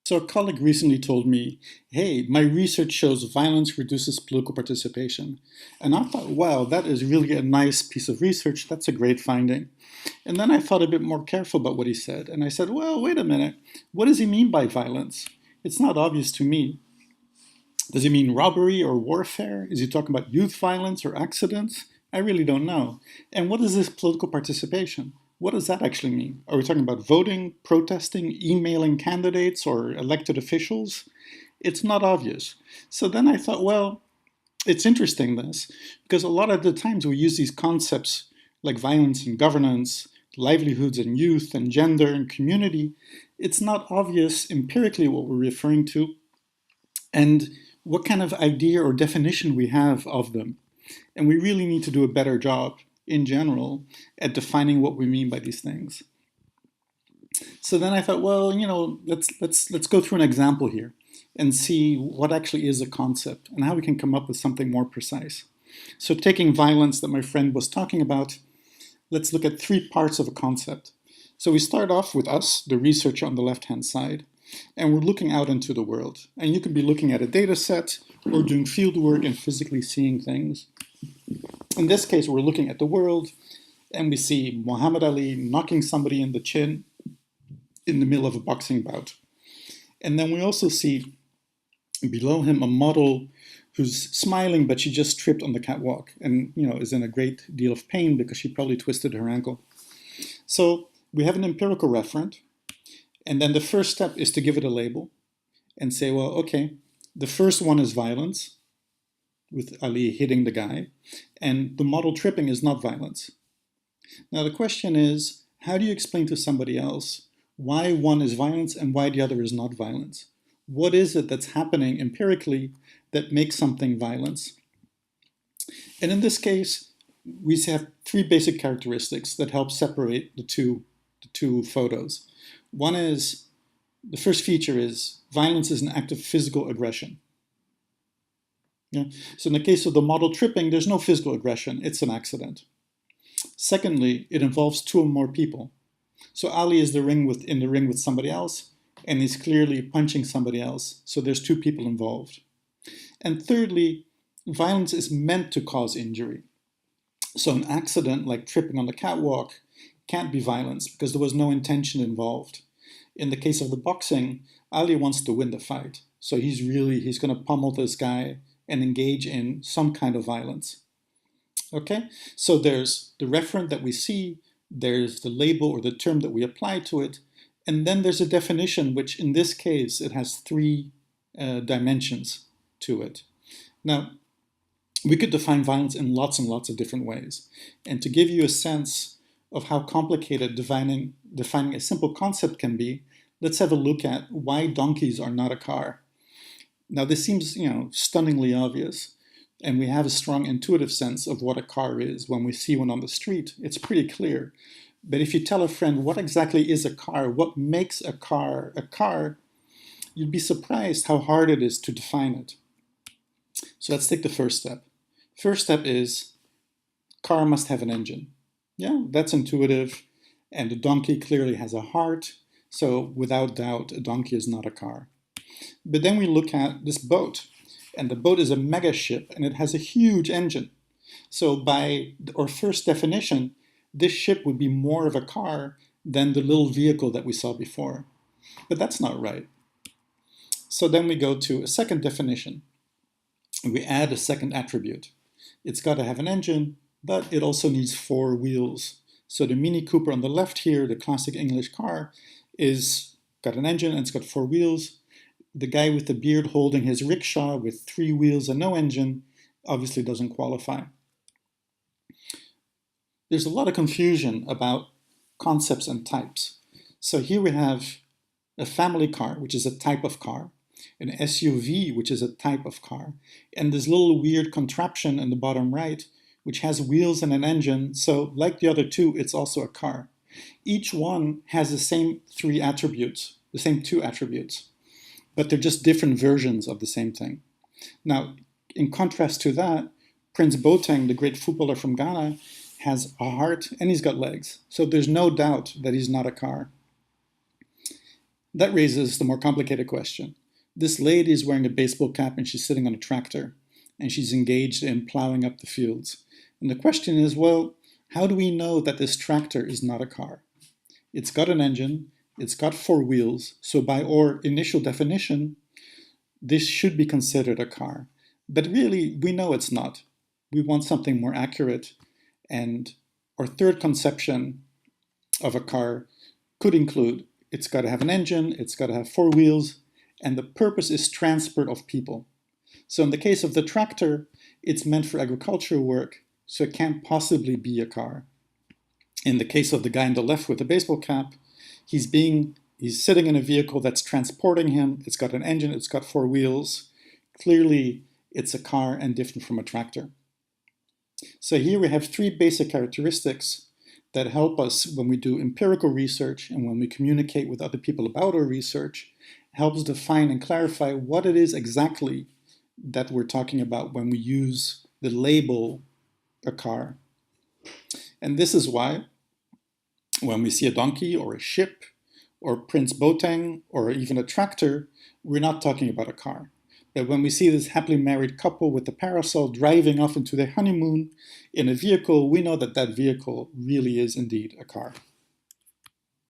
So a colleague recently told me, hey, my research shows violence reduces political participation. And I thought, wow, that is really a nice piece of research. That's a great finding. And then I thought a bit more careful about what he said. And I said, well, wait a minute. What does he mean by violence? It's not obvious to me. Does he mean robbery or warfare? Is he talking about youth violence or accidents? I really don't know. And what is this political participation? What does that actually mean? Are we talking about voting, protesting, emailing candidates, or elected officials? It's not obvious. So then I thought, well, it's interesting this, because a lot of the times we use these concepts like violence and governance, livelihoods and youth and gender and community. It's not obvious empirically what we're referring to and what kind of idea or definition we have of them. And we really need to do a better job in general at defining what we mean by these things. So then I thought, well, let's go through an example here and see what actually is a concept and how we can come up with something more precise. So taking violence that my friend was talking about, let's look at three parts of a concept. So we start off with us, the researcher on the left-hand side, and we're looking out into the world. And you could be looking at a data set or doing field work and physically seeing things. In this case, we're looking at the world and we see Muhammad Ali knocking somebody in the chin in the middle of a boxing bout. And then we also see below him a model who's smiling, but she just tripped on the catwalk and is in a great deal of pain because she probably twisted her ankle. So we have an empirical referent. And then the first step is to give it a label and say, well, okay, the first one is violence, with Ali hitting the guy, and the model tripping is not violence. Now the question is, how do you explain to somebody else why one is violence and why the other is not violence? What is it that's happening empirically that makes something violence? And in this case, we have three basic characteristics that help separate the two photos. One is, the first feature is violence is an act of physical aggression. Yeah? So in the case of the model tripping, there's no physical aggression, it's an accident. Secondly, it involves two or more people. So Ali is in the ring with somebody else, and he's clearly punching somebody else, so there's two people involved. And thirdly, violence is meant to cause injury. So an accident like tripping on the catwalk can't be violence because there was no intention involved. In the case of the boxing, Ali wants to win the fight. So he's going to pummel this guy and engage in some kind of violence. Okay, so there's the referent that we see, there's the label or the term that we apply to it, and then there's a definition, which in this case, it has three dimensions to it. Now, we could define violence in lots and lots of different ways. And to give you a sense of how complicated defining a simple concept can be, let's have a look at why donkeys are not a car. Now this seems, stunningly obvious, and we have a strong intuitive sense of what a car is when we see one on the street. It's pretty clear. But if you tell a friend what exactly is a car, what makes a car, you'd be surprised how hard it is to define it. So let's take the first step. First step is car must have an engine. Yeah, that's intuitive. And a donkey clearly has a heart. So without doubt, a donkey is not a car. But then we look at this boat. And the boat is a mega ship and it has a huge engine. So by our first definition, this ship would be more of a car than the little vehicle that we saw before. But that's not right. So then we go to a second definition. We add a second attribute. It's got to have an engine, but it also needs four wheels. So the Mini Cooper on the left here, the classic English car, is got an engine and it's got four wheels. The guy with the beard holding his rickshaw with three wheels and no engine obviously doesn't qualify. There's a lot of confusion about concepts and types. So here we have a family car, which is a type of car, an SUV, which is a type of car, and this little weird contraption in the bottom right, which has wheels and an engine. So like the other two, it's also a car. Each one has the same three attributes, the same two attributes, but they're just different versions of the same thing. Now, in contrast to that, Prince Boateng, the great footballer from Ghana, has a heart and he's got legs. So there's no doubt that he's not a car. That raises the more complicated question. This lady is wearing a baseball cap and she's sitting on a tractor, and she's engaged in plowing up the fields. And the question is, well, how do we know that this tractor is not a car? It's got an engine, it's got four wheels, so by our initial definition, this should be considered a car. But really, we know it's not. We want something more accurate, and our third conception of a car could include it's got to have an engine, it's got to have four wheels, and the purpose is transport of people. So in the case of the tractor, it's meant for agricultural work, so it can't possibly be a car. In the case of the guy on the left with the baseball cap, he's sitting in a vehicle that's transporting him. It's got an engine, it's got four wheels. Clearly, it's a car and different from a tractor. So here we have three basic characteristics that help us when we do empirical research and when we communicate with other people about our research, helps define and clarify what it is exactly that we're talking about when we use the label a car. And this is why when we see a donkey or a ship or Prince Boateng or even a tractor, we're not talking about a car. But when we see this happily married couple with a parasol driving off into their honeymoon in a vehicle, we know that that vehicle really is indeed a car.